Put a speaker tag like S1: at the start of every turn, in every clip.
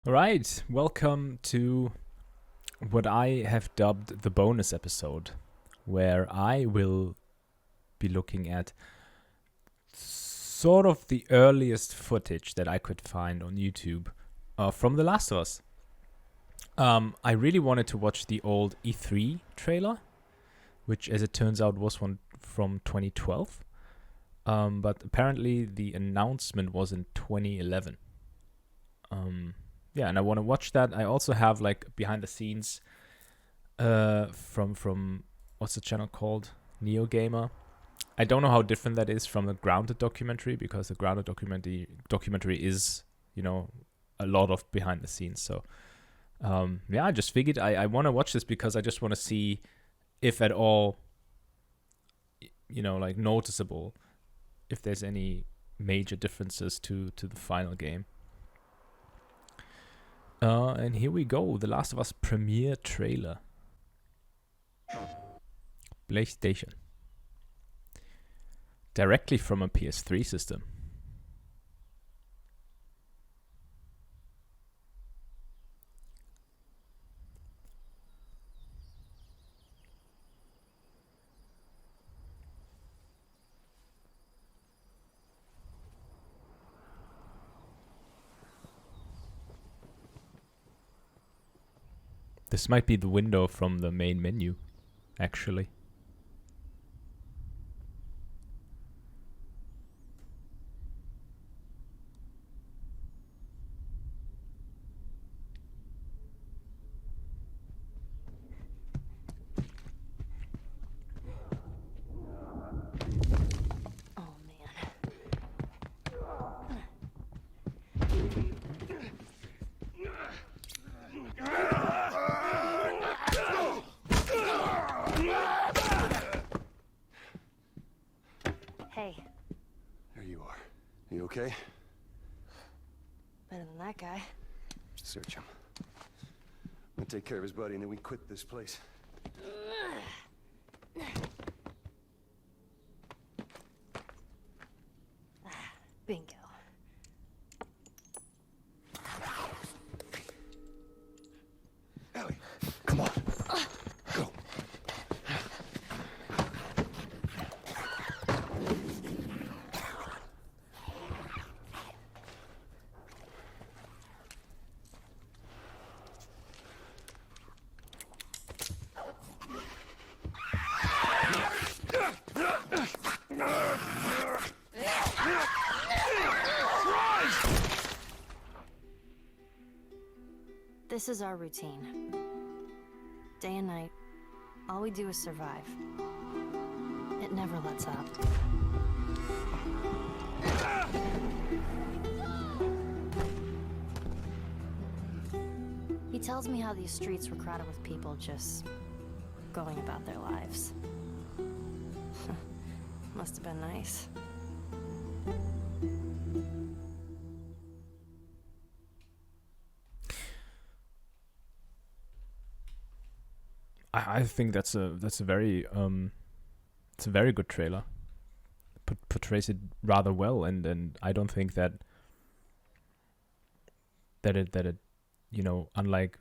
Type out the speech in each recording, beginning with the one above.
S1: Right, welcome to what I have dubbed the bonus episode, where I will be looking at sort of the earliest footage that I could find on YouTube from The Last of Us. I really wanted to watch the old E3 trailer, which, as it turns out, was one from 2012. But apparently the announcement was in 2011. Yeah, and I want to watch that. I also have like behind the scenes from what's the channel called? Neo Gamer. I don't know how different that is from the Grounded documentary, because the Grounded documentary is, a lot of behind the scenes. So yeah, I just figured I want to watch this because I just want to see if at all, like noticeable, if there's any major differences to the final game. And here we go, The Last of Us premiere trailer. PlayStation. Directly from a PS3 system. This might be the window from the main menu, actually.
S2: Oh man. Hey,
S3: There you are. You okay?
S2: better than that guy.
S3: Search him. I'm gonna take care of his buddy and then we quit this place.
S2: Bingo.
S3: Ellie, come on. Go.
S2: This is our routine. Day and night, all we do is survive. It never lets up. He tells me how these streets were crowded with people just going about their lives. Must have been nice.
S1: I think that's a very it's a very good trailer. Portrays it rather well, and I don't think that it unlike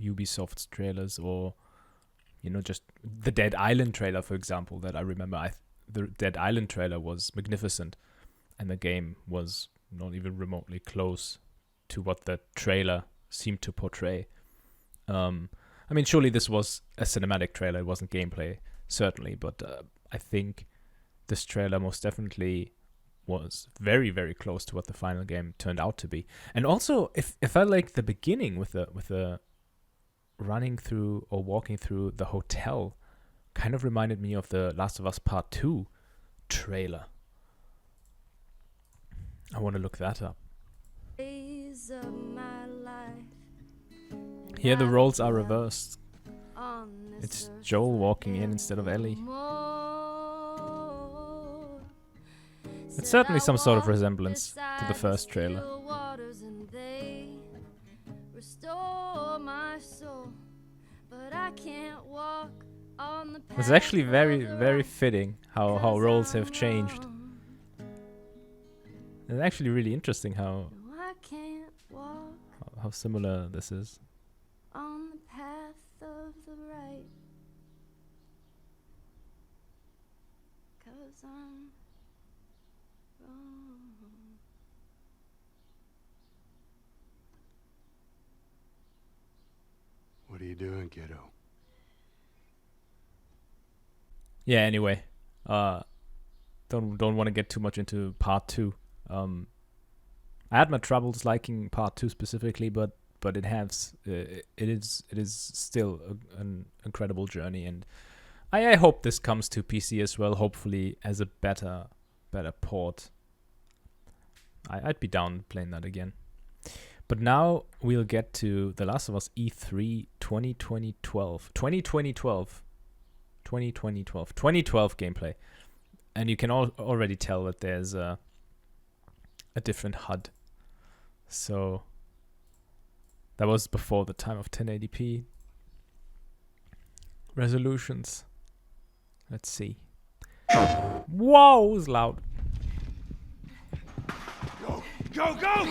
S1: Ubisoft's trailers or just the Dead Island trailer, for example, that I remember. The Dead Island trailer was magnificent, and the game was not even remotely close to what the trailer seemed to portray. I mean, surely this was a cinematic trailer. It wasn't gameplay, certainly, but I think this trailer most definitely was very, very close to what the final game turned out to be. And also, if I like the beginning with the running through or walking through the hotel, kind of reminded me of the Last of Us Part 2 trailer. I want to look that up. Here the roles are reversed. It's Joel walking in instead of Ellie. It's certainly some sort of resemblance to the first trailer. It's actually very, very fitting how roles have changed. It's actually really interesting how how similar this is.
S2: On the path of the right. 'Cause I'm wrong.
S3: What are you doing, kiddo?
S1: Yeah. Anyway, don't want to get too much into part 2. I had my troubles liking part 2 specifically, but it is still an incredible journey, and I hope this comes to PC as well. Hopefully, as a better port. I'd be down playing that again. But now we'll get to The Last of Us E3 2012 gameplay, and you can already tell that there's a different HUD. So that was before the time of 1080p resolutions. Let's see. Whoa, it was loud.
S3: Go! Go! Go!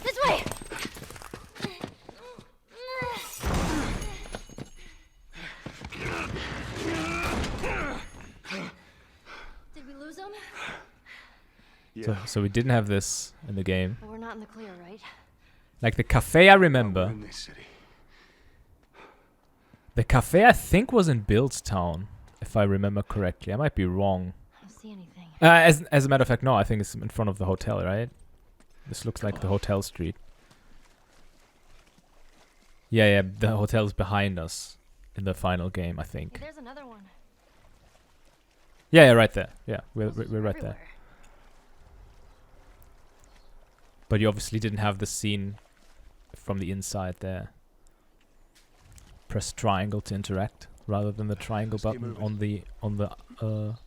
S2: This way! Did we lose him?
S3: Yeah.
S1: So we didn't have this in the game.
S2: Well, we're not in the clear, right?
S1: Like the cafe, I
S3: We're
S1: remember.
S3: in this city.
S1: The cafe, I think, was in Billstown, if I remember correctly. I might be wrong.
S2: I don't see anything.
S1: As a matter of fact, no, I think it's in front of the hotel, right? This looks like the hotel street. Yeah, the hotel's behind us in the final game, I
S2: Hey,
S1: think.
S2: there's another one.
S1: Yeah, right there. Yeah, we're
S2: Those
S1: right
S2: are
S1: there.
S2: everywhere.
S1: But you obviously didn't have the scene from the inside there. Press triangle to interact rather than the triangle
S3: Let's keep
S1: button
S3: moving.
S1: on the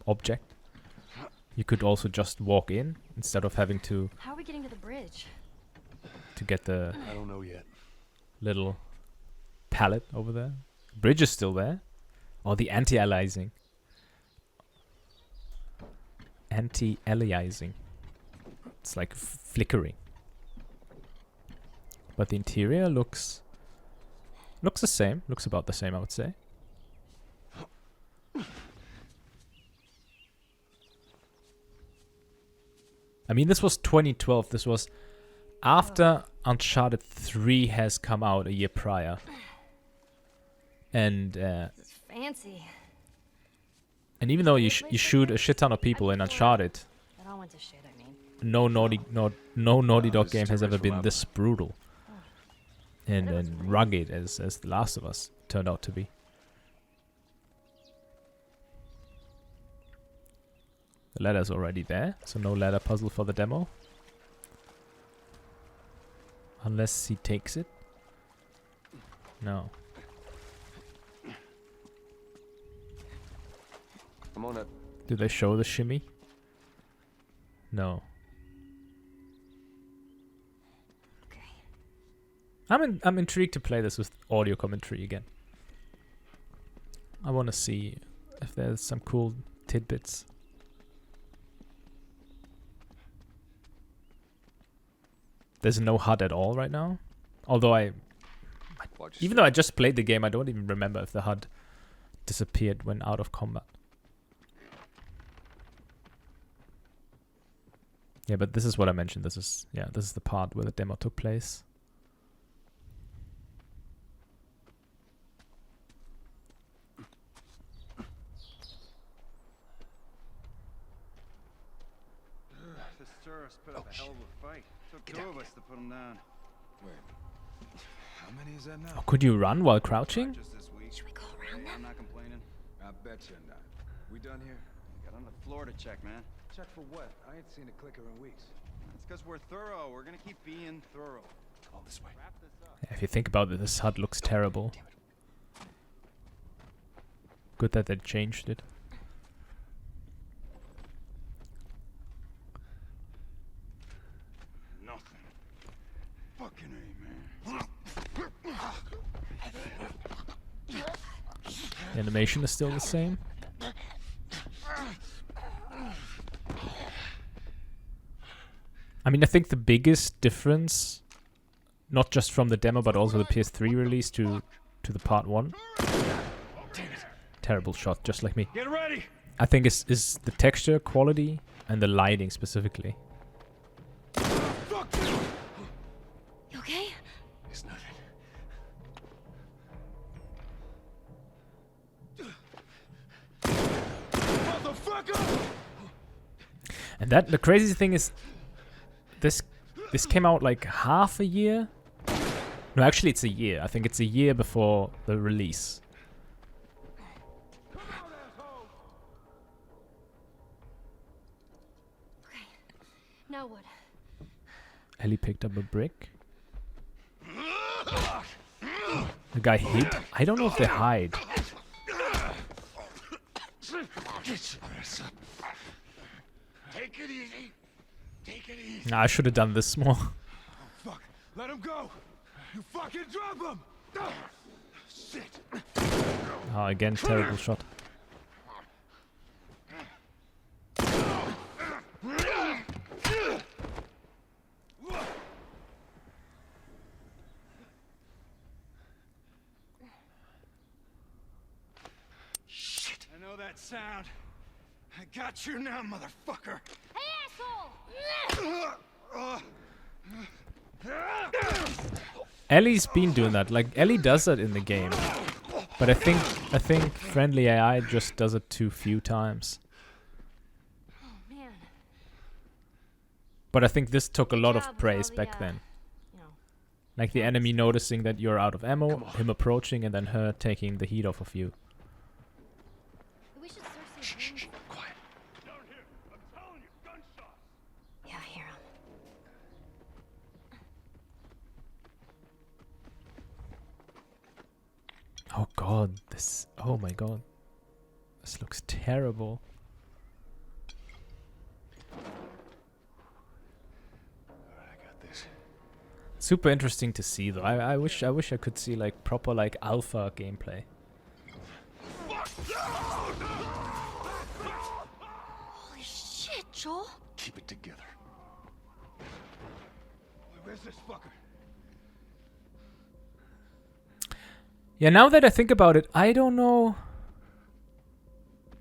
S1: object. You could also just walk in instead of having to
S2: How are we getting to the bridge?
S1: get the
S3: I don't know yet.
S1: little pallet over there. Bridge is still there. Or the anti-aliasing. Anti-aliasing. It's like flickering. But the interior looks the same. Looks about the same, I would say. I mean, this was 2012. This was after Uncharted 3 has come out a year prior. And
S2: This is fancy.
S1: even though you shoot a shit ton of people in Uncharted,
S2: That all went to shit, I mean.
S1: no Naughty Dog
S3: this is
S1: game
S3: too
S1: has ever
S3: much
S1: been
S3: lava.
S1: this brutal and rugged as The Last of Us turned out to be. The ladder's already there, so no ladder puzzle for the demo. Unless he takes it. No.
S3: I'm on that.
S1: Do they show the shimmy? No.
S2: Okay.
S1: I'm intrigued to play this with audio commentary again. I want to see if there's some cool tidbits. There's no HUD at all right now. Although
S3: Watch
S1: even though I just played the game, I don't even remember if the HUD disappeared when out of combat. Yeah, but this is what I mentioned. This is the part where the demo took place.
S4: This tourist put up a hell of a fight. Took two of us to put him down.
S5: Wait. How many is that now?
S1: Oh, could you run while crouching?
S4: Just this week.
S2: Should we go around
S4: I'm
S2: them?
S4: not complaining.
S5: I bet you're not. We done here?
S4: Got on the floor to check, man.
S5: Check for what? I ain't seen a clicker in weeks.
S4: It's because we're thorough. We're gonna keep being thorough.
S5: All this way.
S4: Wrap this up.
S1: If you think about it, this HUD looks terrible. Good that they changed it.
S4: Nothing. Fucking A, man.
S1: The animation is still the same. I mean, I think the biggest difference, not just from the demo, but also the PS3 release to the part 1. Terrible shot, just like me.
S4: Get ready!
S1: I think is the texture quality and the lighting specifically.
S2: You okay?
S3: It's nothing.
S5: Motherfucker!
S1: And that the crazy thing is, this came out like half a year. No, actually, it's a year. I think it's a year before the release.
S2: Now what?
S1: Ellie picked up a brick. The guy hid. I don't know if they hide.
S5: Take it easy. Take it easy.
S1: Nah, I should have done this more.
S5: Fuck. Let him go. You fucking drop him. Shit.
S1: Oh, again, terrible shot.
S5: Shit. I know that sound. I got you now, motherfucker.
S2: Hey, asshole!
S1: Ellie's been doing that. Like, Ellie does that in the game. But I think friendly AI just does it too few times.
S2: Oh, man.
S1: But I think this took a lot
S2: Good
S1: of
S2: job with
S1: praise
S2: all the,
S1: back then.
S2: You know,
S1: Like the enemy noticing that you're out of ammo, him approaching, and then her taking the heat off of you.
S2: we should search these rooms.
S3: Quiet.
S4: Down here! I'm telling you, gunshots!
S2: Yeah, I hear 'em.
S1: Oh god, this... Oh my god. This looks terrible.
S3: Alright, I got this.
S1: Super interesting to see though. I wish I could see like proper like alpha gameplay.
S2: Holy shit, Joel!
S3: Keep it together.
S5: Where's this fucker?
S1: Yeah, now that I think about it, I don't know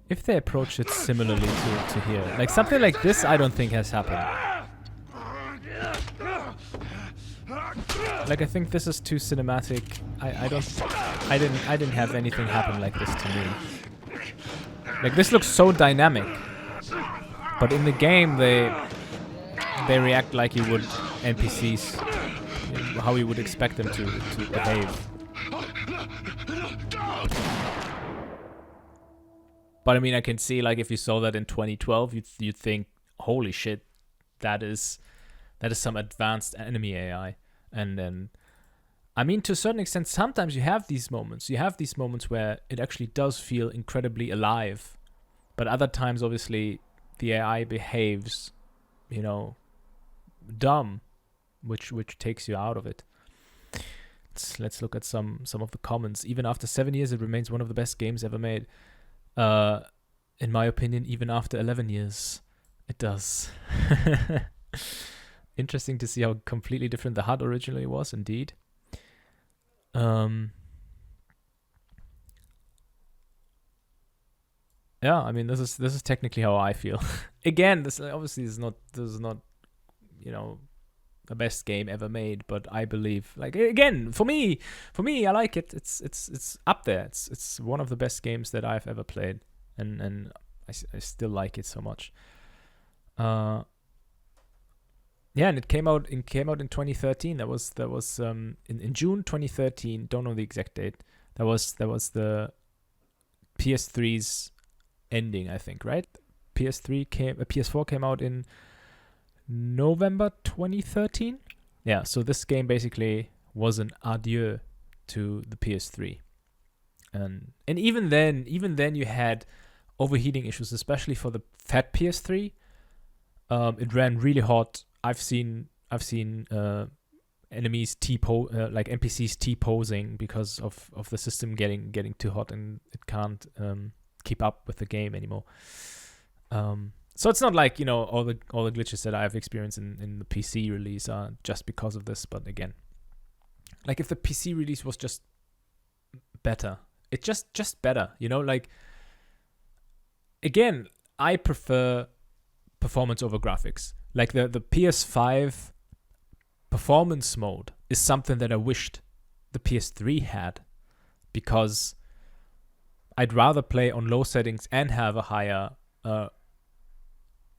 S1: if they approach it similarly to here. Like something like this I don't think has happened. Like I think this is too cinematic. I didn't have anything happen like this to me. Like this looks so dynamic. But in the game they react like you would NPCs, how you would expect them to behave. But I mean, I can see like if you saw that in 2012, you'd think, holy shit, that is some advanced enemy AI. And then, I mean, to a certain extent, sometimes you have these moments. You have these moments where it actually does feel incredibly alive. But other times, obviously, the AI behaves, you know, dumb, which takes you out of it. Let's look at some of the comments. Even after 7 years, it remains one of the best games ever made. In my opinion, even after 11 years, it does. Interesting to see how completely different the HUD originally was, indeed. Yeah, I mean, this is technically how I feel. Again, this obviously is not you know, the best game ever made, but I believe, like, again, for me, I like it. It's up there. It's one of the best games that I've ever played, and I still like it so much. Yeah, and it came out in 2013. That was in June 2013. Don't know the exact date. That was the PS3's ending, I think, right? PS4 came out in November 2013. Yeah, so this game basically was an adieu to the PS3. And even then you had overheating issues, especially for the fat PS3. It ran really hot. I've seen enemies like NPCs T-posing because of the system getting too hot and it can't keep up with the game anymore. So it's not like, all the glitches that I've experienced in the PC release are just because of this. But again, like if the PC release was just better, it's just better, like, again, I prefer performance over graphics. Like the PS5 performance mode is something that I wished the PS3 had, because I'd rather play on low settings and have a higher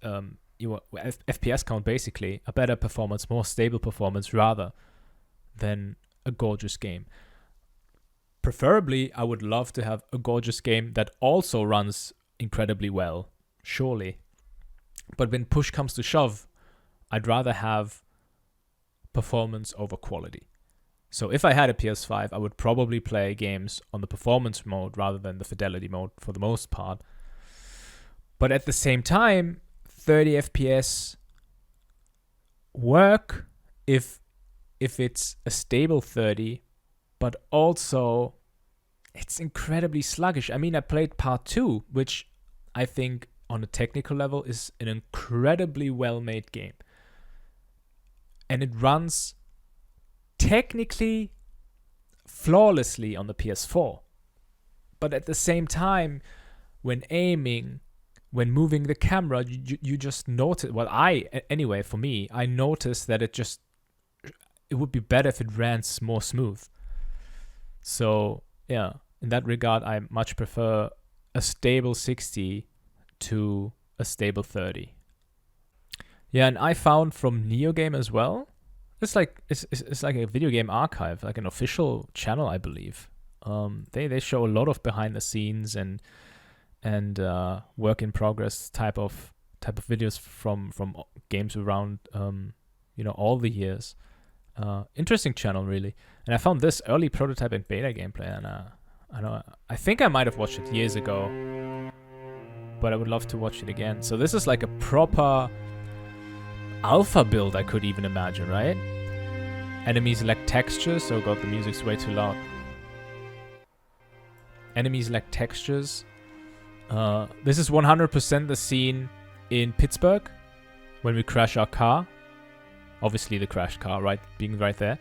S1: FPS count, basically a better performance, more stable performance, rather than a gorgeous game. Preferably, I would love to have a gorgeous game that also runs incredibly well, surely. But when push comes to shove, I'd rather have performance over quality. So if I had a PS5, I would probably play games on the performance mode rather than the fidelity mode for the most part. But at the same time, 30 FPS work if it's a stable 30, but also it's incredibly sluggish. I mean, I played part 2, which I think on a technical level is an incredibly well-made game. And it runs technically flawlessly on the PS4. But at the same time, when aiming, when moving the camera, you just notice, well, anyway, for me, I noticed that it would be better if it ran more smooth. So, yeah, in that regard, I much prefer a stable 60 to a stable 30. Yeah, and I found from NeoGame as well, it's like a video game archive, like an official channel, I believe. They show a lot of behind the scenes and work in progress type of videos from games around all the years. Interesting channel, really. And I found this early prototype and beta gameplay, and I think I might have watched it years ago, but I would love to watch it again. So this is like a proper alpha build, I could even imagine, right? Enemies lack textures. Oh god, the music's way too loud. Enemies lack textures. This is 100% the scene in Pittsburgh when we crash our car. Obviously the crashed car, right, being right there.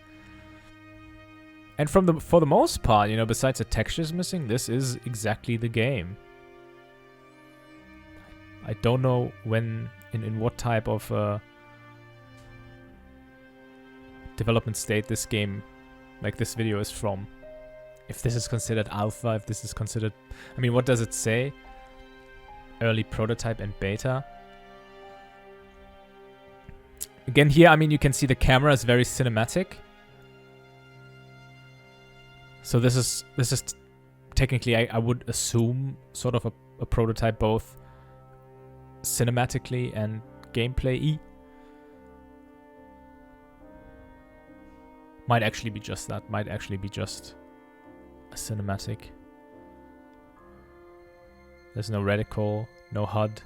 S1: And for the most part, besides the textures missing, this is exactly the game. I don't know in what type of development state this game, like this video, is from. If this is considered alpha, if this is considered, I mean, what does it say? Early prototype and beta. Again, here, I mean, you can see the camera is very cinematic. So this is technically, I would assume, sort of a prototype, both cinematically and gameplay-y. Might actually be just that. Might actually be just a cinematic. There's no reticle, no HUD.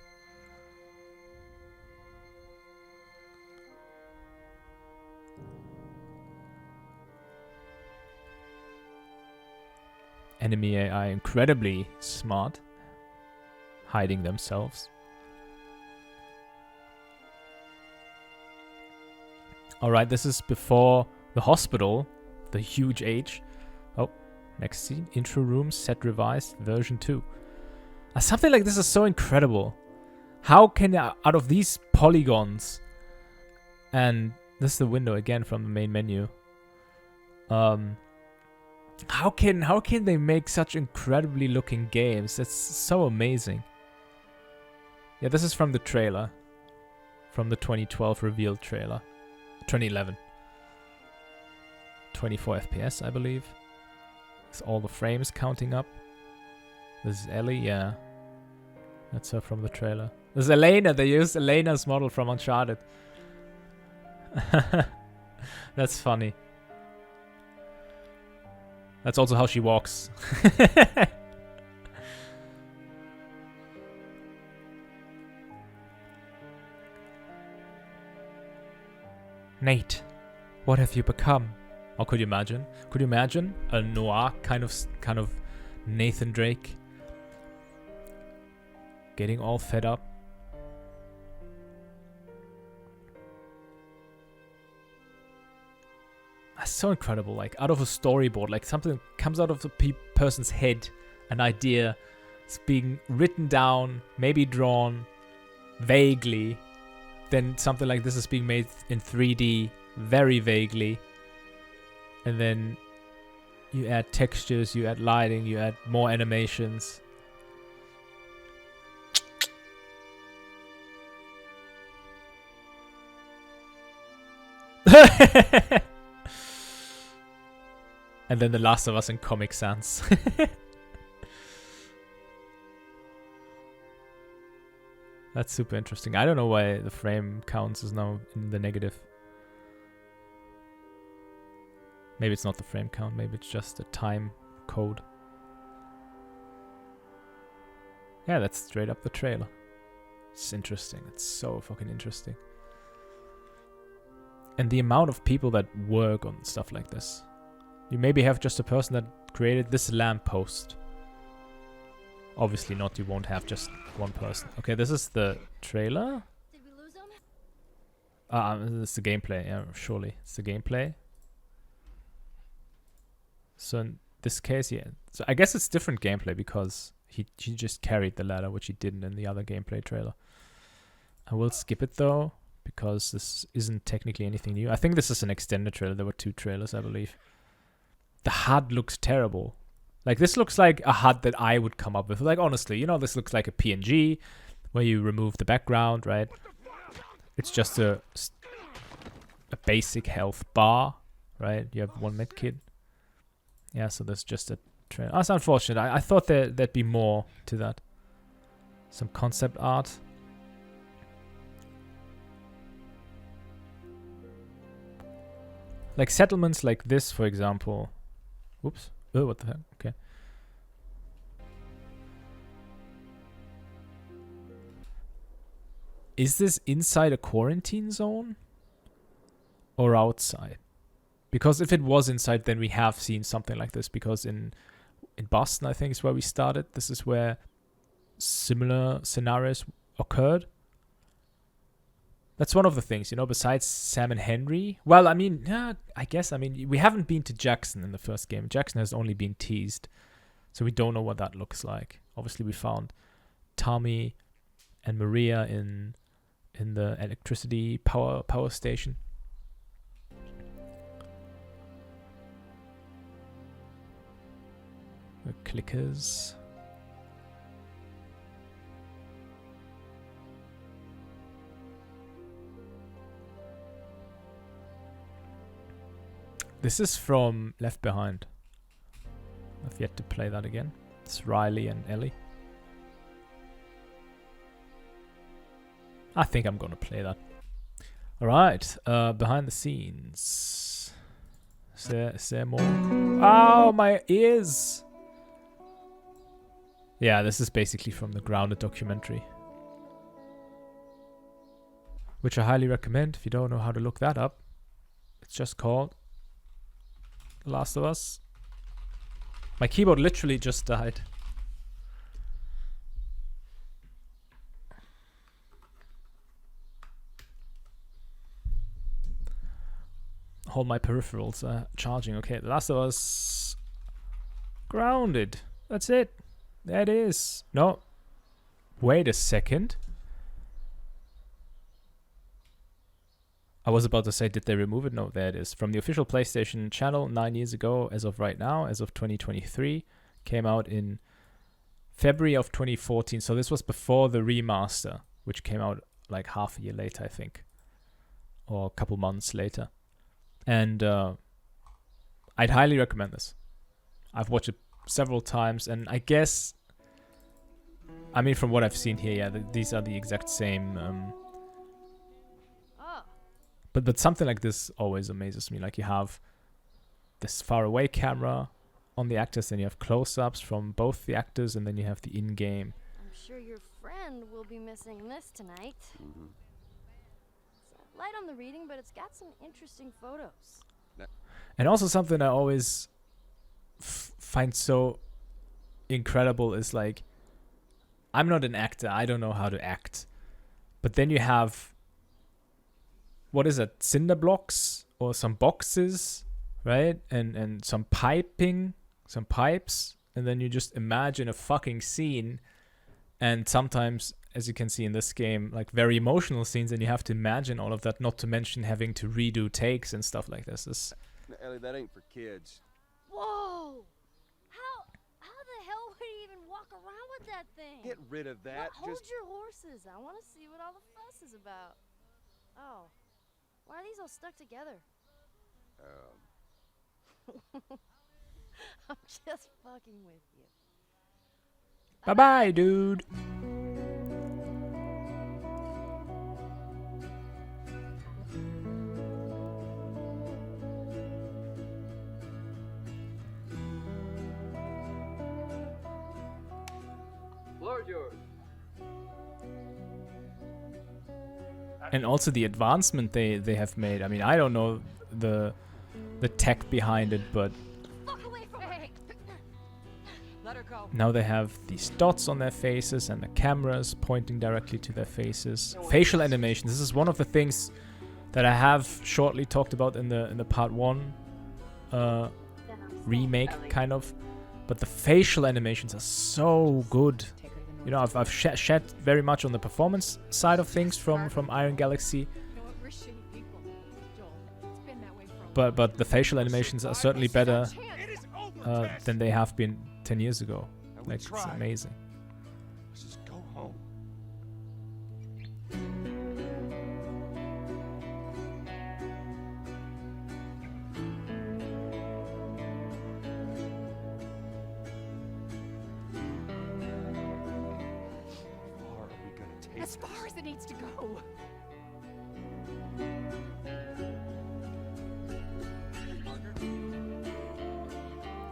S1: Enemy AI incredibly smart, hiding themselves. Alright, this is before the hospital, the huge H. Oh, next scene, intro room, set revised, version 2. Something like this is so incredible. How can, out of these polygons, and this is the window again from the main menu, how can they make such incredibly looking games? That's so amazing. Yeah, this is from the trailer, from the 2012 revealed trailer. 2011. 24 FPS, I believe. It's all the frames counting up. This is Ellie, yeah. That's her from the trailer. This is Elena. They used Elena's model from Uncharted. That's funny. That's also how she walks. Nate, what have you become? Or could you imagine? Could you imagine a noir kind of Nathan Drake getting all fed up That's so incredible. Like out of a storyboard, like something comes out of the person's head, an idea. It's being written down, maybe drawn vaguely. Then something like this is being made in 3D very vaguely. And then you add textures, you add lighting, you add more animations. And then The Last of Us in Comic Sans. That's super interesting. I don't know why the frame counts is now in the negative. Maybe it's not the frame count, maybe it's just a time code. Yeah, that's straight up the trailer. It's interesting. It's so fucking interesting. And the amount of people that work on stuff like this. You maybe have just a person that created this lamppost. Obviously not, you won't have just one person. Okay, this is the trailer.
S2: Did we lose him?
S1: It's the gameplay, yeah, surely. It's the gameplay. So in this case, yeah. So I guess it's different gameplay because he just carried the ladder, which he didn't in the other gameplay trailer. I will skip it though, because this isn't technically anything new. I think this is an extended trailer. There were 2 trailers, I believe. The HUD looks terrible. Like, this looks like a HUD that I would come up with. Like, honestly, you know, this looks like a PNG where you remove the background, right? It's just a basic health bar, right? You have 1 med kit. Yeah, so there's just a trailer. That's unfortunate. I thought there'd be more to that. Some concept art. Like settlements like this, for example. Whoops. Oh, what the heck? Okay. Is this inside a quarantine zone? Or outside? Because if it was inside, then we have seen something like this. Because in Boston, I think, is where we started. This is where similar scenarios occurred. That's one of the things, you know, besides Sam and Henry. Well, I mean, yeah, I guess, I mean, we haven't been to Jackson in the first game. Jackson has only been teased. So we don't know what that looks like. Obviously, we found Tommy and Maria in the electricity power station. The clickers. This is from Left Behind. I've yet to play that again. It's Riley and Ellie. I think I'm gonna play that. Alright, behind the scenes. Is there more? Oh, my ears! Yeah, this is basically from the Grounded documentary. Which I highly recommend if you don't know how to look that up. It's just called The Last of Us. My keyboard literally just died. All my peripherals are charging. Okay, The Last of Us. Grounded. That's it. There it is. No. Wait a second. I was about to say, did they remove it? No, there it is. From the official PlayStation channel 9 years ago, as of right now, as of 2023. Came out in February of 2014. So this was before the remaster, which came out like half a year later, I think. Or a couple months later. And I'd highly recommend this. I've watched it several times, and I guess, I mean, from what I've seen here, yeah, these are the exact same. But something like this always amazes me. Like, you have this far away camera on the actors, then you have close-ups from both the actors, and then you have the in-game.
S2: I'm sure your friend will be missing this tonight. It's light on the reading, but it's got some interesting photos.
S1: And also something I always find so incredible is, like, I'm not an actor. I don't know how to act. But then you have, what is it, cinder blocks or some boxes right? And some piping, some pipes, and then you just imagine a fucking scene. And sometimes, as you can see in this game, like very emotional scenes, and you have to imagine all of that, not to mention having to redo takes and stuff like this.
S3: Now, Ellie, that ain't for kids.
S6: Whoa! How the hell would he even walk around with that thing?
S3: Get rid of that.
S6: Hold
S3: Just
S6: your horses. I want to see what all the fuss is about. Oh, why are these all stuck together? I'm just fucking with you.
S1: Bye-bye, dude.
S7: Floor yours.
S1: And also the advancement they have made. I mean, I don't know the tech behind it, but
S6: Fuck away from her! Let her go.
S1: now they have these dots on their faces and the cameras pointing directly to their faces. Facial animation. This is one of the things that I have shortly talked about in the part 1 remake kind of. But the facial animations are so good. You know, I've shed very much on the performance side of things from Iron Galaxy. But the facial animations are certainly better than they have been 10 years ago. Like, it's amazing.
S3: let's just go home. How far are we gonna take
S6: As far as it needs to go.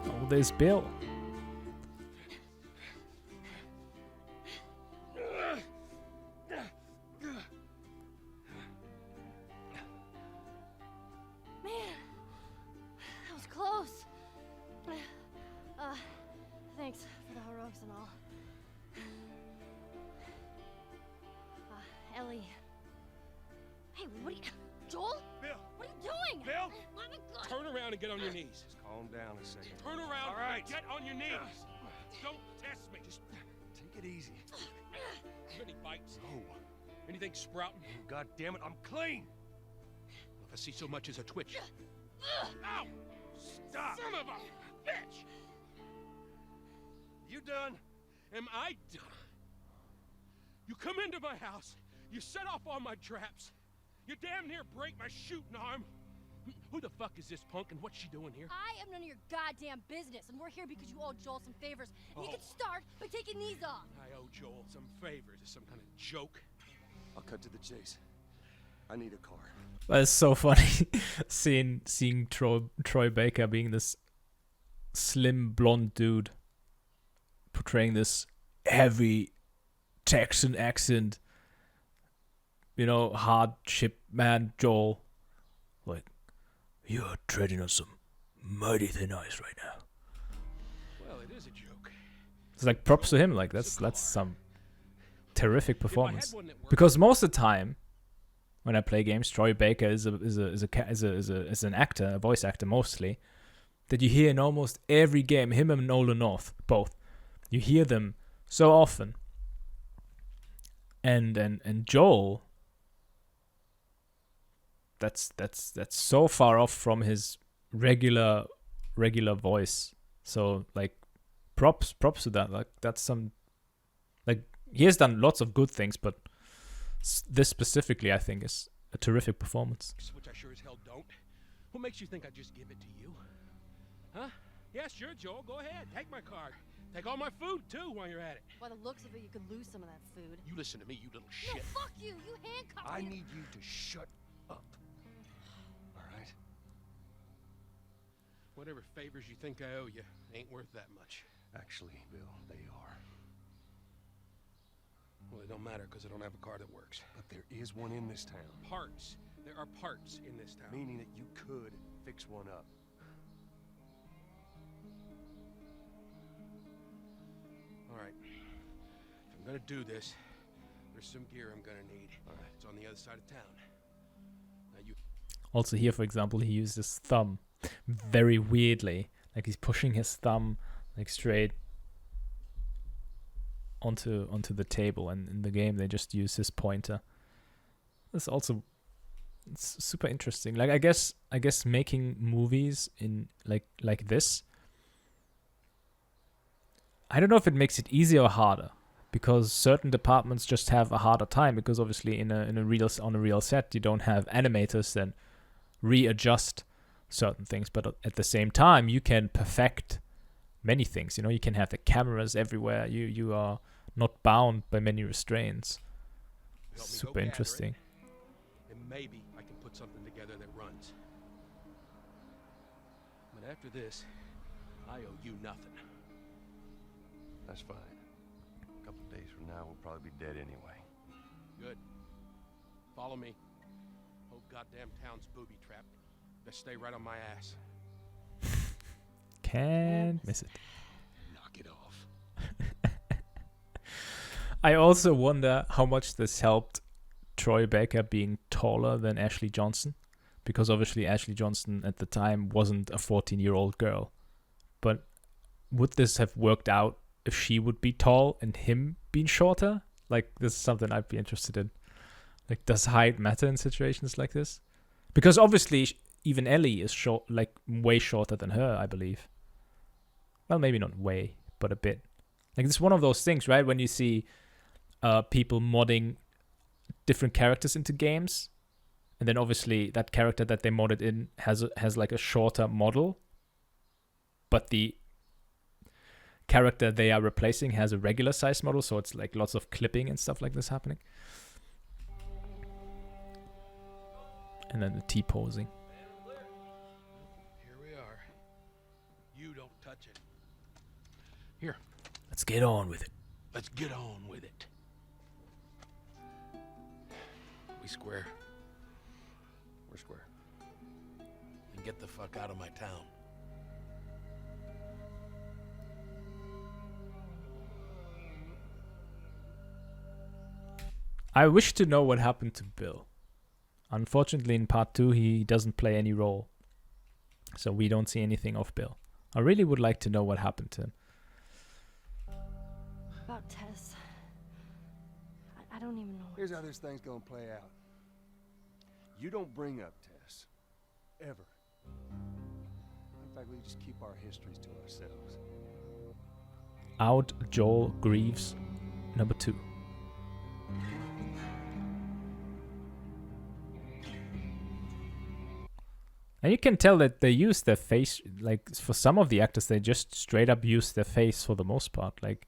S1: Oh, there's Bill.
S6: Man, that was close. Thanks for the heroics and all. Ellie. Hey, what are you... Joel?
S5: Bill!
S6: What are you doing?
S5: Bill!
S6: Let me go.
S5: Turn around and get on your knees.
S3: Just calm down a second.
S5: Turn around
S3: All right.
S5: and get on your knees. Don't test me. Just
S3: Take it easy.
S5: any bites.
S3: Oh,
S5: Anything sprouting.
S3: God damn it, I'm clean.
S5: If I see so much as a twitch. Ow!
S3: Stop.
S5: Son of a bitch!
S3: You done?
S5: Am I done? You come into my house, you set off all my traps, you damn near break my shooting arm. Who the fuck is this punk and what's she doing here?
S6: I am none of your goddamn business, and we're here because you owe Joel some favors. And you
S5: Oh.
S6: can start by taking these off.
S5: I owe Joel some favors. Is some kind of joke?
S3: I'll cut to the chase. I need a car.
S1: But it's so funny seeing Troy Baker being this slim blonde dude portraying this heavy Texan accent, you know, hardship man Joel. Like, you're treading on some mighty thin ice right now.
S5: Well, it is a joke.
S1: It's like props to him. Like that's some terrific
S5: If I had
S1: performance.
S5: one that worked,
S1: Because most of the time, when I play games, Troy Baker is an actor, a voice actor mostly, that you hear in almost every game. Him and Nolan North, both, you hear them so often. And Joel, that's so far off from his regular voice. So like, props to that. Like that's some, like he has done lots of good things, but this specifically, I think, is a terrific performance.
S5: which I sure as hell don't. What makes you think I'd just give it to you? Huh? Yeah, sure, Joel. Go ahead. Take my card. Take all my food, too, while you're at it.
S6: By the looks of it, you could lose some of that food.
S5: You listen to me, you little
S6: No,
S5: shit.
S6: fuck you! You handcuffed
S3: I
S6: me.
S3: need you to shut up. All right?
S5: Whatever favors you think I owe you ain't worth that much.
S3: Actually, Bill, they are.
S5: Well, it don't matter because I don't have a car that works.
S3: But there is one in this town.
S5: Parts. There are parts in this town.
S3: Meaning that you could fix one up.
S5: All right. If I'm gonna do this, there's some gear I'm gonna need.
S3: All right.
S5: It's on the other side of town. Now you
S1: Also here, for example, he used his thumb very weirdly. Like he's pushing his thumb like straight onto the table, and in the game they just use his pointer. It's also super interesting. Like I guess making movies in like this, I don't know if it makes it easier or harder, because certain departments just have a harder time, because obviously on a real set you don't have animators that readjust certain things, but at the same time you can perfect many things. You know, you can have the cameras everywhere. You are not bound by many restraints. Super interesting.
S5: And maybe I can put something together that runs. But after this, I owe you nothing.
S3: That's fine. A couple of days from now, we'll probably be dead anyway.
S5: Good. Follow me. Whole goddamn town's booby-trapped. Best stay right on my ass.
S1: Can't miss it.
S5: Knock it off.
S1: I also wonder how much this helped Troy Baker being taller than Ashley Johnson, because obviously Ashley Johnson at the time wasn't a 14-year-old girl. But would this have worked out if she would be tall and him being shorter? Like, this is something I'd be interested in. Like, does height matter in situations like this? Because obviously even Ellie is short, like way shorter than her, I believe. Well, maybe not way, but a bit. Like, it's one of those things, right? When you see people modding different characters into games, and then obviously that character that they modded in has like a shorter model, but the character they are replacing has a regular size model, so it's like lots of clipping and stuff like this happening. And then the T-posing.
S5: Here we are. You don't touch it. Here.
S1: Let's get on with it.
S5: Let's get on with it. We square.
S3: We're square.
S5: And get the fuck out of my town.
S1: I wish to know what happened to Bill. Unfortunately, in part 2, he doesn't play any role. So we don't see anything of Bill. I really would like to know what happened to him.
S6: About Tess. I don't even know.
S3: Here's how this thing's gonna play out. You don't bring up Tess. Ever. In fact, we just keep our histories to ourselves.
S1: Out Joel Greaves, number 2. And you can tell that they use their face, like for some of the actors, they just straight up use their face for the most part. Like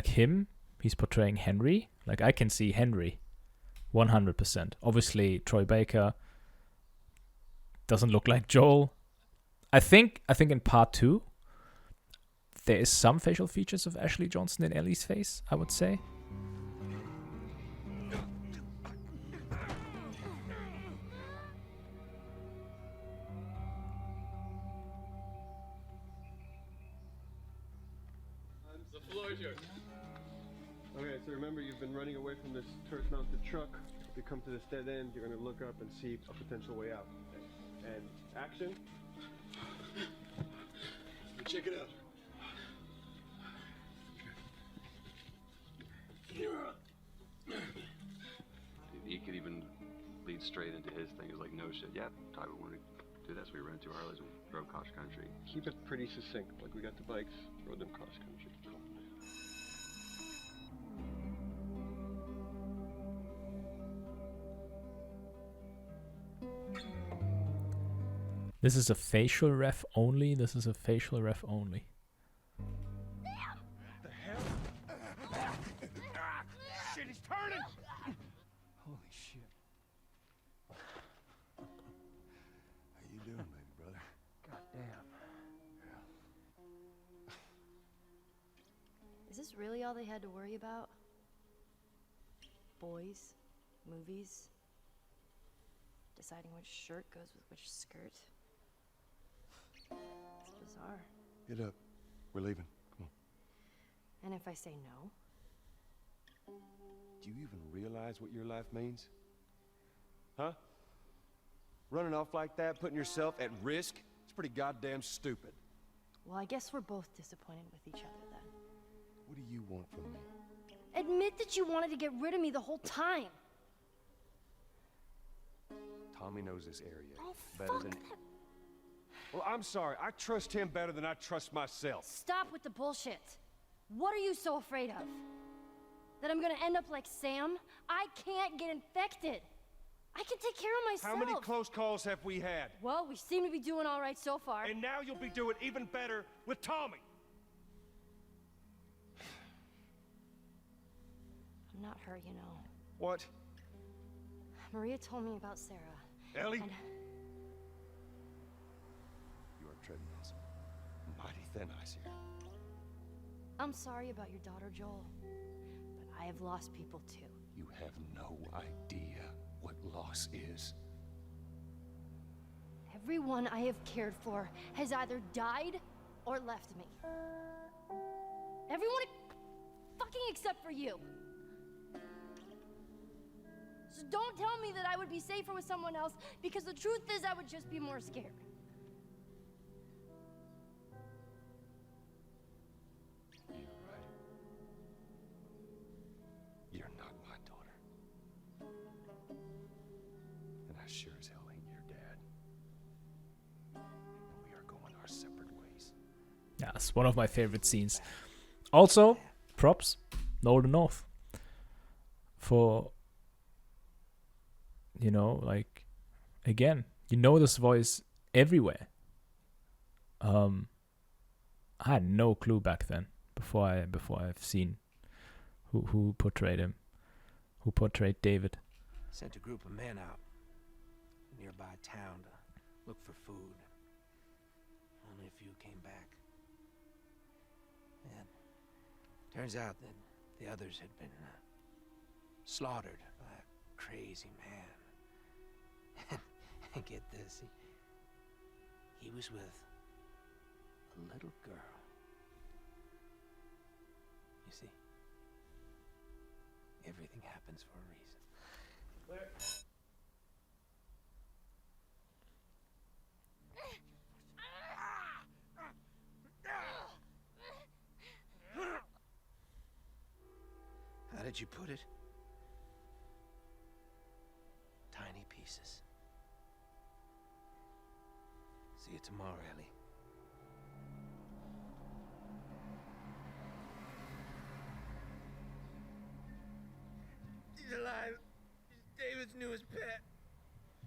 S1: him, he's portraying Henry. Like I can see Henry, 100%. Obviously, Troy Baker doesn't look like Joel. I think in part 2, there is some facial features of Ashley Johnson in Ellie's face, I would say.
S4: Okay, so remember, you've been running away from this turret-mounted truck. If you come to this dead end, you're gonna look up and see a potential way out. And action.
S5: Check it out.
S7: He could even lead straight into his thing. It was like, no shit. Yeah, Ty would want to do that, so we rented 2 Harleys and drove cross country.
S4: Keep it pretty succinct. Like, we got the bikes, rode them cross country.
S1: This is a facial ref only. This is a facial ref only.
S4: The hell? Shit, he's turning!
S3: Holy shit. How you doing, baby brother?
S4: Goddamn.
S6: Is this really all they had to worry about? Boys, movies, deciding which shirt goes with which skirt. It's bizarre.
S3: Get up. We're leaving. Come on.
S6: And if I say no?
S3: Do you even realize what your life means? Huh? Running off like that, putting yourself at risk It's pretty goddamn stupid.
S6: Well, I guess we're both disappointed with each other then.
S3: What do you want from me?
S6: Admit that you wanted to get rid of me the whole time.
S3: Tommy knows this area
S6: Oh,
S3: better
S6: fuck
S3: than...
S6: that.
S3: Well, I'm sorry. I trust him better than I trust myself.
S6: Stop with the bullshit. What are you so afraid of? That I'm gonna end up like Sam? I can't get infected. I can take care of myself.
S3: How many close calls have we had?
S6: Well, we seem to be doing all right so far.
S3: And now you'll be doing even better with Tommy.
S6: I'm not her, you know.
S3: What?
S6: Maria told me about Sarah.
S3: Ellie?
S6: And
S3: You are treading on some mighty thin ice here.
S6: I'm sorry about your daughter, Joel. But I have lost people too.
S3: You have no idea what loss is.
S6: Everyone I have cared for has either died or left me. Everyone fucking except for you. So don't tell me that I would be safer with someone else, because the truth is I would just be more scared.
S3: You're right. You're not my daughter. And I sure as hell ain't your dad. And we are going our separate ways.
S1: Yeah, it's one of my favorite scenes. Also, props, Nolan North. For, you know, like, again, you know this voice everywhere. I had no clue back then, before I've seen who portrayed him, who portrayed David.
S8: Sent a group of men out to a nearby town to look for food. Only a few came back. And turns out that the others had been slaughtered by a crazy man. And get this, he was with a little girl. You see, everything happens for a reason. How did you put it? Tiny pieces. See you tomorrow, Ellie. He's alive. He's David's newest pet.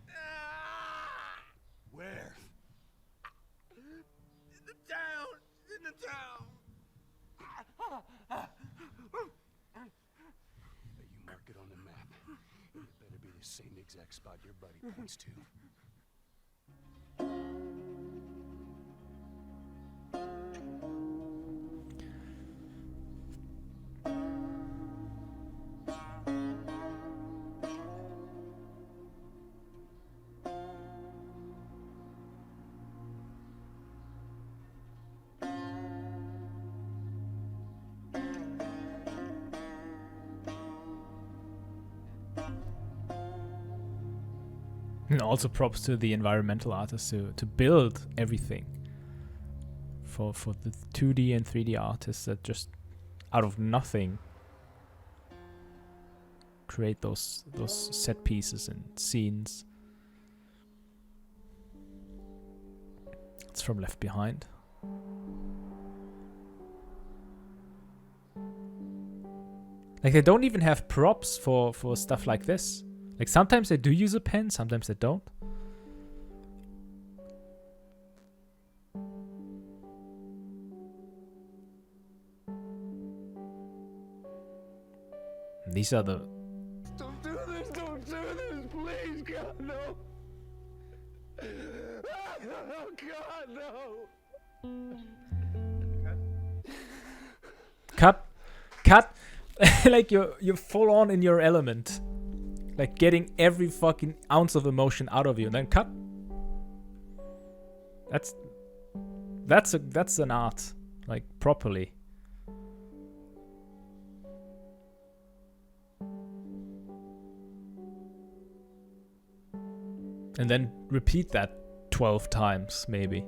S8: Ah!
S3: Where?
S8: In the town. In the town.
S3: You mark it on the map. And it better be the same exact spot your buddy points to.
S1: And also props to the environmental artists to build everything for the 2D and 3D artists that just out of nothing create those set pieces and scenes. It's from Left Behind. Like, they don't even have props for stuff like this. Like, sometimes they do use a pen, sometimes they don't. These are the...
S8: Don't do this, please, God, no. Oh, God, no.
S1: Cut! Like, you're full on in your element. Like, getting every fucking ounce of emotion out of you, and then cut. That's an art, like, properly. And then repeat that 12 times, maybe.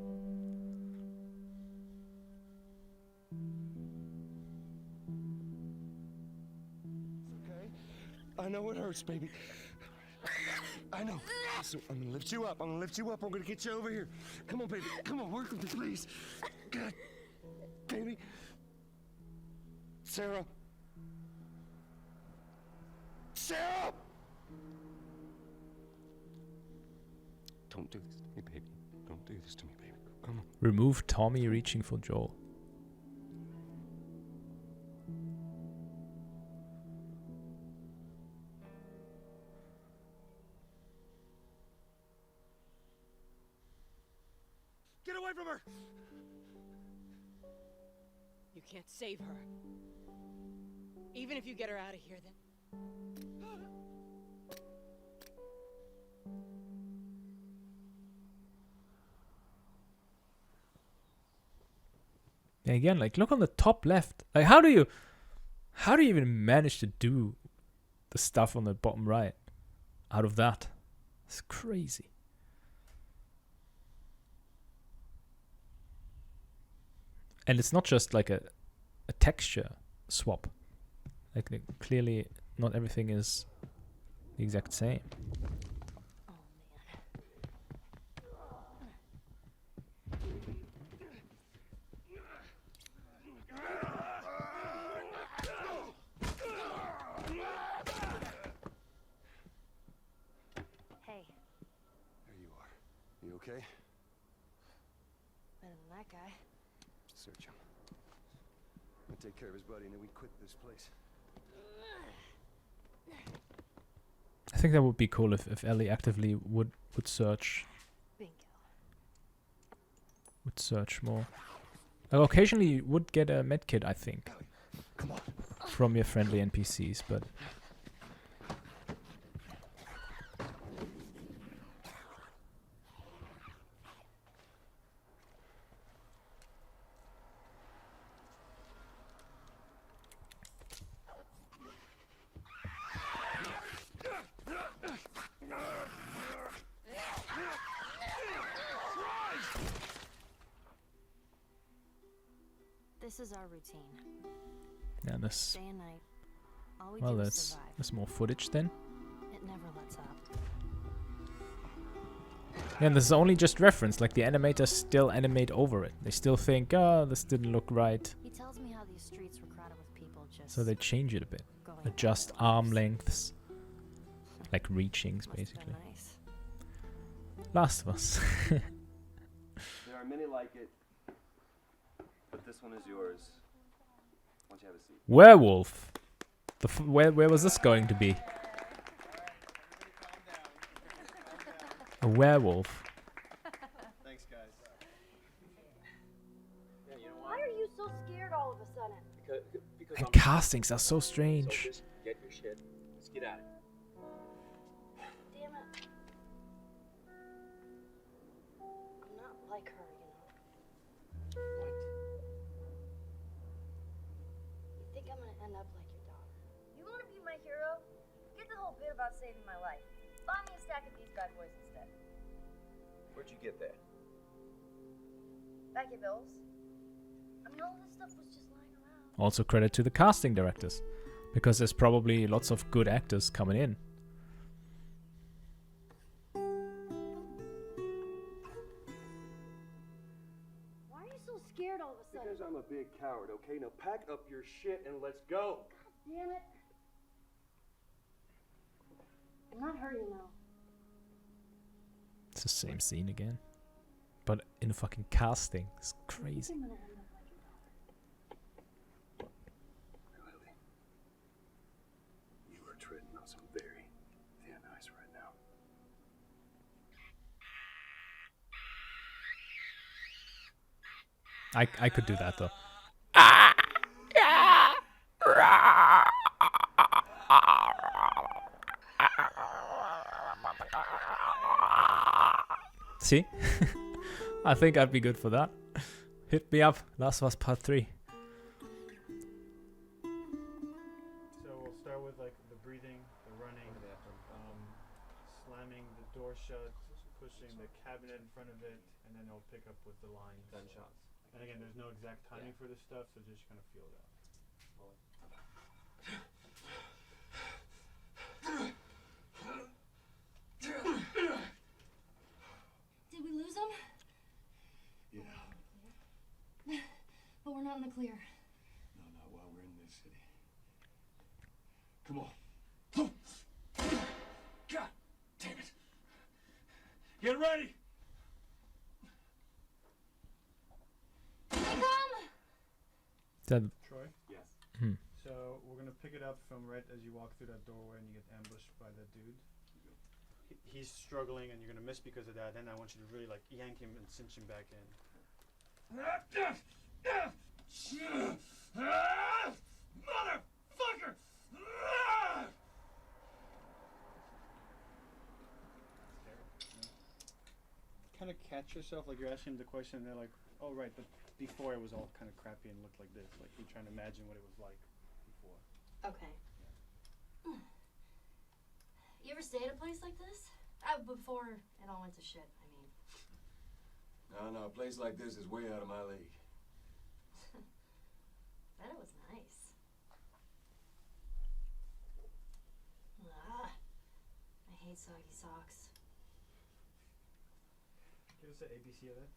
S3: hurts, baby. I know. So I'm gonna lift you up. I'm gonna lift you up. I'm gonna get you over here. Come on, baby. Come on, work with me, please. God, baby. Sarah. Sarah! Don't do this to me, baby. Don't do this to me, baby. Come on.
S1: Remove Tommy reaching for Joel.
S3: Get away from her!
S9: You can't save her. Even if you get her out of here, then...
S1: And again, like, look on the top left. Like, how do you even manage to do the stuff on the bottom right out of that? It's crazy. And it's not just like a texture swap. Like, clearly not everything is the exact same.
S2: Hey,
S3: There you are. You okay?
S2: better than that guy.
S3: Search him. I'll take care of his buddy and then we quit this place.
S1: I think that would be cool if Ellie actively would search
S2: Bingo.
S1: more. Occasionally you would get a medkit, I think,
S3: Come on.
S1: from your friendly NPCs, but
S2: This is our routine.
S1: yeah, this.
S2: Day and night. All we
S1: Well,
S2: do is
S1: that's
S2: survive.
S1: more footage then.
S2: It never lets up.
S1: Yeah, and this is only just reference. Like, the animators still animate over it. They still think, oh, this didn't look right,
S2: He tells me how these streets were crowded with people just
S1: so they change it a bit,
S2: going
S1: adjust
S2: about their
S1: arm
S2: lives.
S1: lengths, like reachings,
S2: Must have been
S1: basically.
S2: nice.
S1: Last of Us.
S10: There are many like it, but this one is yours. Why don't you have a seat?
S1: Werewolf. Where was this going to be? A werewolf.
S4: Thanks, guys.
S10: Yeah, you know
S6: Why are you so scared all of a sudden?
S10: Because
S1: And castings are so
S10: so
S1: strange.
S10: just get your shit. Let's get at it.
S6: Damn it. I'm not like her, you know.
S10: What?
S6: You think I'm gonna end up like your daughter? You wanna be my hero? Get the whole bit about saving my life. Buy me a stack of these bad boys instead.
S10: Where'd you get that?
S6: Back your bills. I mean, all this stuff was just lying around.
S1: Also credit to the casting directors, because there's probably lots of good actors coming in.
S6: Why are you so scared all of a sudden?
S4: Because I'm a big coward, okay? Now pack up your shit and let's go.
S6: Damn it. I'm not hurting now.
S1: It's the same scene again, but in a fucking casting. It's
S6: I
S1: crazy.
S6: think I'm gonna end up like your daughter.
S3: Lily, you are treading on some very thin ice right now.
S1: I could do that though. See? I think I'd be good for that. Hit me up. Last of Us Part 3.
S11: So we'll start with like the breathing, the running, slamming the door shut, pushing the cabinet in front of it, and then it'll pick up with the lines.
S10: Gunshots.
S11: And again, there's no exact timing for this stuff, so just kind of feel it out.
S6: some?
S3: Yeah.
S6: But we're not in the clear.
S3: No, not while we're in this city. Come on. God damn it. Get ready!
S6: Here they come!
S1: That
S11: Troy?
S3: Yes.
S11: So we're gonna pick it up from right as you walk through that doorway and you get ambushed by that dude. He's struggling and you're gonna miss because of that. Then I want you to really like yank him and cinch him back in.
S3: Motherfucker!
S11: Kind of catch yourself, like you're asking him the question, and they're like, "Oh right, but before it was all kind of crappy and looked like this." Like you're trying to imagine what it was like before.
S6: Okay. You ever stay at a place like this? Before it all went to shit, I mean.
S3: No, a place like this is way out of my league.
S6: Bet it was nice. I hate soggy socks.
S11: Give us the ABC of that.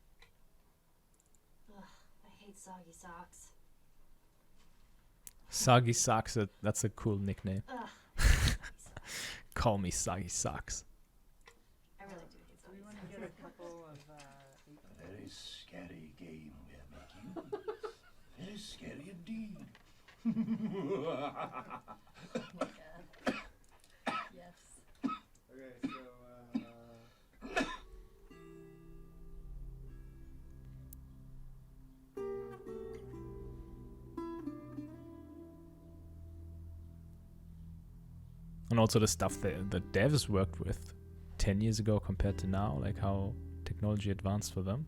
S6: I hate soggy socks.
S1: Soggy Socks, that's a cool nickname.
S6: Ugh.
S1: Call me Soggy Socks.
S6: I really do hate soggy
S9: We want
S6: socks.
S9: to get a couple of,
S3: Very scary game we're making. Very scary indeed.
S9: yes.
S11: Okay, so
S1: And also the stuff that the devs worked with 10 years ago compared to now, like how technology advanced for them.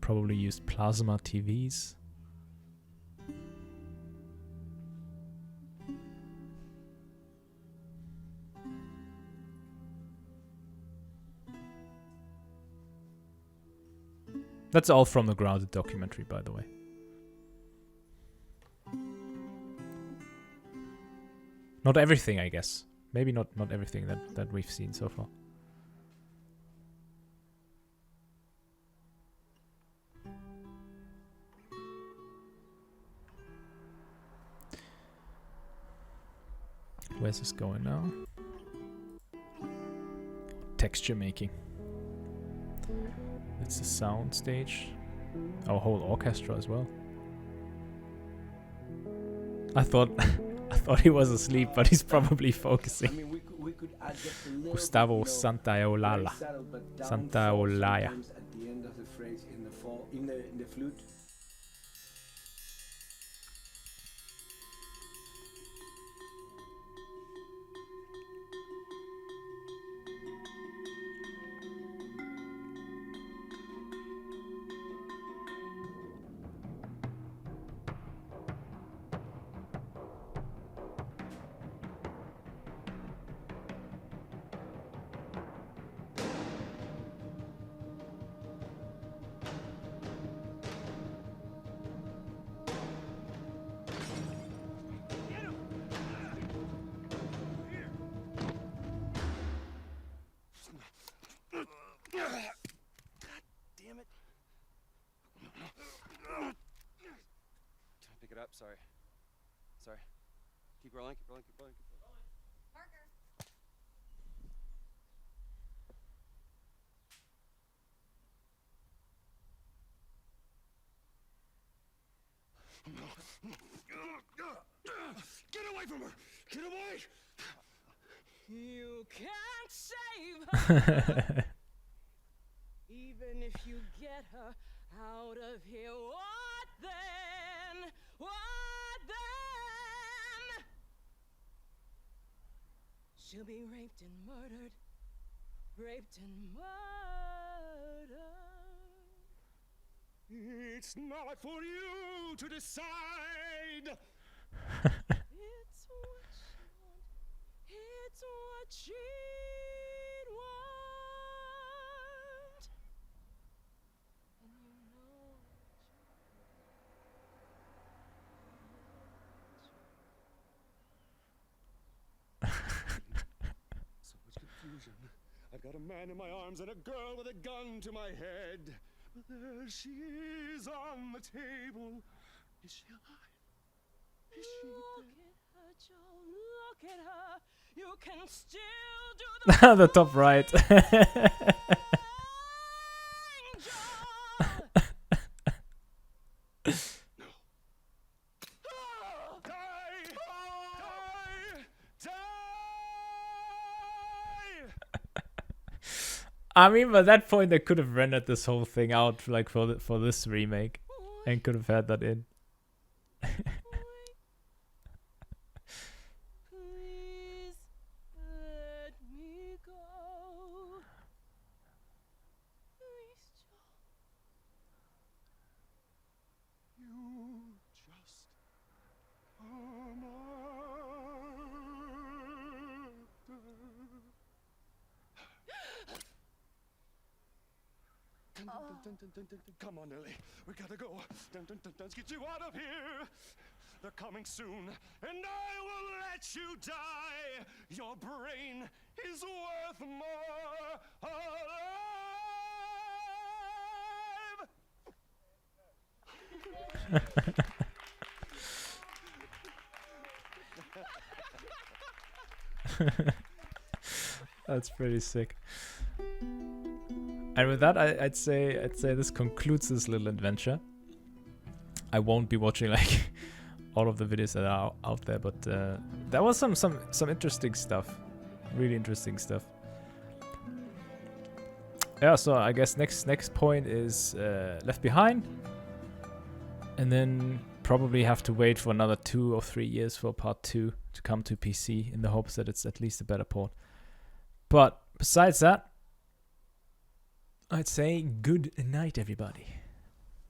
S1: Probably used plasma TVs. That's all from the Grounded documentary, by the way. Not everything, I guess. Maybe not everything that we've seen so far. Where's this going now? Texture making. That's the sound stage. Our whole orchestra as well. I thought he was asleep, but he's probably focusing.
S10: I mean, we could add just a little
S1: Gustavo
S10: bit, you know,
S1: Santaolalla.
S10: very subtle, but down
S1: Santaolalla.
S10: falls sometimes at the end of the phrase in the fall in the flute.
S3: Damn it. Pick it up, sorry. Sorry. Keep rolling, keep rolling, keep rolling, keep rolling.
S6: Parker.
S3: Get away from her! Get away!
S9: You can't save her, even if you get her out of here. What then? What then? She'll be raped and murdered. Raped and murdered.
S3: It's not for you to decide!
S9: It's what she want. It's what she'd want. And you know
S3: So much confusion. I've got a man in my arms and a girl with a gun to my head. But there she is on the table. Is she alive? Is she
S9: Look
S3: dead?
S9: at her, Joe. Look at her. You can still do the
S1: The top right. I mean, by that point, they could have rendered this whole thing out, like for this remake, and could have had that in.
S9: Please let me go. Please, Joe.
S3: You just are my Come on, Ellie. We gotta go. Let's get you out of here. They're coming soon, and I will let you die. Your brain is worth more alive.
S1: That's pretty sick. And with that, I'd say this concludes this little adventure. I won't be watching like all of the videos that are out there, but there was some interesting stuff, really interesting stuff. Yeah, so I guess next point is Left Behind, and then probably have to wait for another 2 or 3 years for part 2 to come to PC in the hopes that it's at least a better port. But besides that, I'd say good night, everybody.